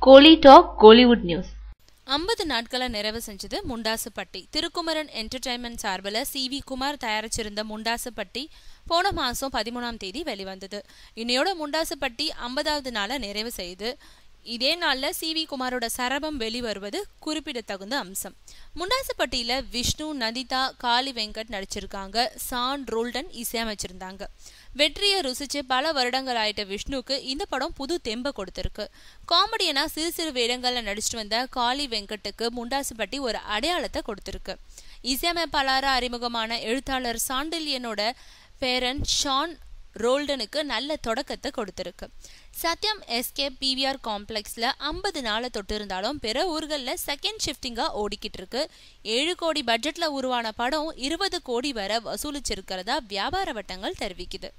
கோலி talk Kollywood news. 50 நாட்களை நிறைவு செஞ்சது முண்டாசுப்பட்டி. திருக்குமரன் என்டர்டைன்மெண்ட் சார்பில் சி.வி. குமார் தயாரிச்சிருந்த முண்டாசுப்பட்டி போன மாசம் 13ஆம் தேதி வெளிவந்தது. இன்னையோட முண்டாசுப்பட்டி 50வது நாளை நிறைவு செய்து இதே நாள்ல சி.வி. குமாரோட சரபம் வெளிவருவது குறிப்பிடத்தகுந்த அம்சம். முண்டாசுப்பட்டியில விஷ்ணு, நதிதா, காளி வெங்கட் நடிச்சிருக்காங்க. சான் ரோல்டன் இசையமைச்சிருந்தாங்க. வெற்றியை ருசிச்சு பல வருடங்கள் ஆயிட்ட விஷ்ணுக்கு இந்த படம் புது தெம்ப கொடுத்திருக்கு. காமெடியனா சிறு சிறு வேடங்கள்ல நடிச்சிட்டு வந்த காளி வெங்கட்டுக்கு முண்டாசுப்பட்டி ஒரு அடையாளத்தை கொடுத்திருக்கு. இசையமைப்பாளராக அறிமுகமான எழுத்தாளர் சாண்டில்யனோட பேரன் ஷான் ரோல்டனுக்கு நல்ல தொடக்கத்தை கொடுத்திருக்கு. சத்யம் எஸ்கேப் PVR காம்ப்ளெக்ஸ்ல 50 நாளை தொட்டு இருந்தாலும் பிற ஊர்களில் செகண்ட் ஷிஃப்டிங்கா ஓடிக்கிட்டு இருக்கு. 7 கோடி பட்ஜெட்ல உருவான படம் 20 கோடி வரை வசூலிச்சிருக்கிறதா வியாபார வட்டங்கள் தெரிவிக்குது.